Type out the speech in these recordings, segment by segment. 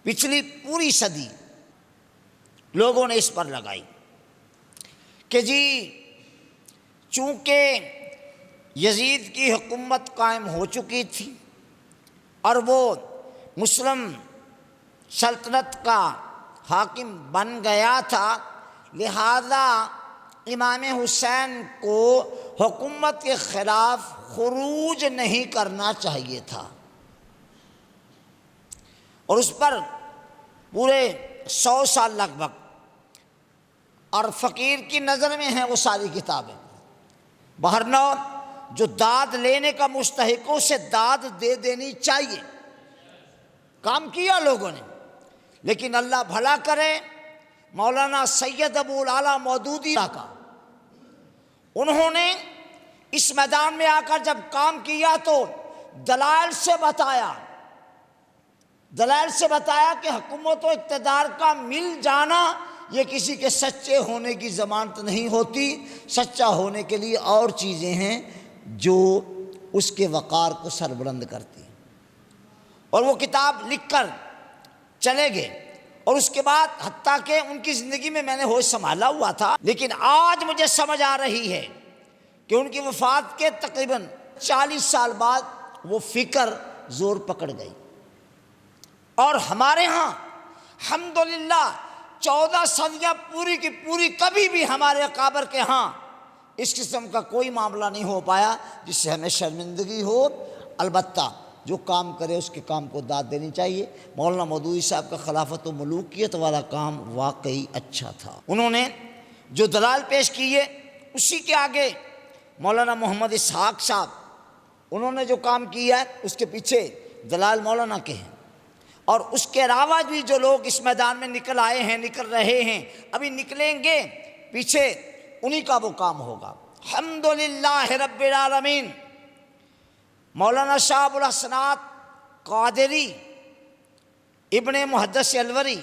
پچھلی پوری صدی لوگوں نے اس پر لگائی کہ جی چونکہ یزید کی حکومت قائم ہو چکی تھی اور وہ مسلم سلطنت کا حاکم بن گیا تھا، لہذا امام حسین کو حکومت کے خلاف خروج نہیں کرنا چاہیے تھا، اور اس پر پورے 100 سال لگ بھگ، اور فقیر کی نظر میں ہیں وہ ساری کتابیں، بہرنہ جو داد لینے کا مستحق ہو اسے داد دے دینی چاہیے۔ کام کیا لوگوں نے، لیکن اللہ بھلا کرے مولانا سید ابو العلا مودودی کا، انہوں نے اس میدان میں آ کر جب کام کیا تو دلائل سے بتایا کہ حکومت و اقتدار کا مل جانا یہ کسی کے سچے ہونے کی ضمانت نہیں ہوتی، سچا ہونے کے لیے اور چیزیں ہیں جو اس کے وقار کو سربلند کرتی ہیں، اور وہ کتاب لکھ کر چلے گئے۔ اور اس کے بعد حتیٰ کہ ان کی زندگی میں نے ہوش سنبھالا ہوا تھا، لیکن آج مجھے سمجھ آ رہی ہے کہ ان کی وفات کے تقریباً 40 سال بعد وہ فکر زور پکڑ گئی، اور ہمارے ہاں الحمدللہ 14 صدیاں پوری کی پوری کبھی بھی ہمارے اکابر کے ہاں اس قسم کا کوئی معاملہ نہیں ہو پایا جس سے ہمیں شرمندگی ہو۔ البتہ جو کام کرے اس کے کام کو داد دینی چاہیے۔ مولانا مودودی صاحب کا خلافت و ملوکیت والا کام واقعی اچھا تھا، انہوں نے جو دلائل پیش کیے اسی کے آگے مولانا محمد اسحاق صاحب انہوں نے جو کام کیا ہے اس کے پیچھے دلائل مولانا کے ہیں، اور اس کے علاوہ بھی جو لوگ اس میدان میں نکل آئے ہیں، نکل رہے ہیں، ابھی نکلیں گے، پیچھے انہی کا وہ کام ہوگا۔ الحمدللہ رب العالمین۔ مولانا شاہ ابو الحسنات قادری ابن محدث الوری،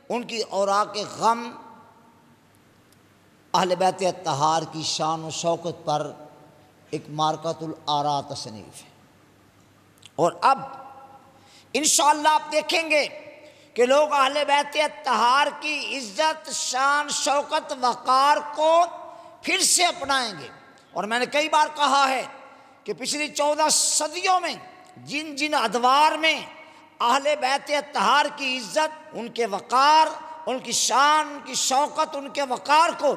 ان کی اوراق غم اہل بیت اطہار کی شان و شوکت پر ایک مارکۃ الآراء تصنیف ہے، اور اب انشاءاللہ آپ دیکھیں گے کہ لوگ اہل بیت اطہار کی عزت، شان، شوکت، وقار کو پھر سے اپنائیں گے۔ اور میں نے کئی بار کہا ہے کہ پچھلی 14 صدیوں میں جن جن ادوار میں اہل بیت اطہار کی عزت، ان کے وقار، ان کی شان، ان کی شوکت، ان کے وقار کو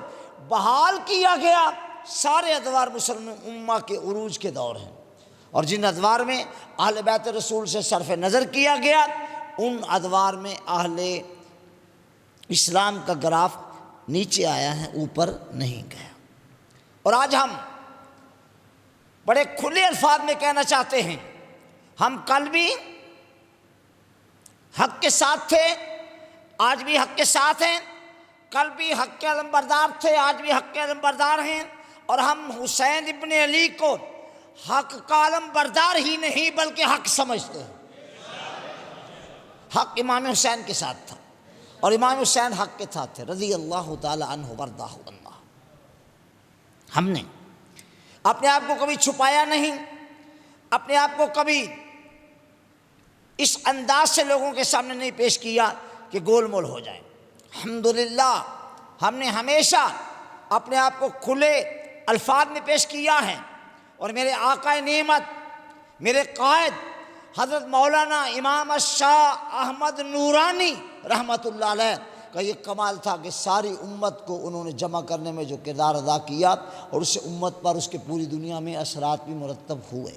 بحال کیا گیا، سارے ادوار مسلم امہ کے عروج کے دور ہیں، اور جن ادوار میں اہل بیت رسول سے صرف نظر کیا گیا ان ادوار میں اہل اسلام کا گراف نیچے آیا ہے، اوپر نہیں گیا۔ اور آج ہم بڑے کھلے الفاظ میں کہنا چاہتے ہیں، ہم کل بھی حق کے ساتھ تھے، آج بھی حق کے ساتھ ہیں، کل بھی حق کے علمبردار تھے، آج بھی حق کے علمبردار ہیں، اور ہم حسین ابن علی کو حق کا علمبردار ہی نہیں بلکہ حق سمجھتے ہیں۔ حق امام حسین کے ساتھ تھا، اور امام حسین حق کے ساتھ تھے رضی اللہ تعالی عنہ وارضاہ عنہ۔ ہم نے اپنے آپ کو کبھی چھپایا نہیں، اپنے آپ کو کبھی اس انداز سے لوگوں کے سامنے نہیں پیش کیا کہ گول مول ہو جائے۔ الحمدللہ ہم نے ہمیشہ اپنے آپ کو کھلے الفاظ میں پیش کیا ہے، اور میرے آقا نعمت، میرے قائد حضرت مولانا امام الشاہ احمد نورانی رحمۃ اللہ علیہ کا یہ کمال تھا کہ ساری امت کو انہوں نے جمع کرنے میں جو کردار ادا کیا، اور اس سے امت پر اس کے پوری دنیا میں اثرات بھی مرتب ہوئے۔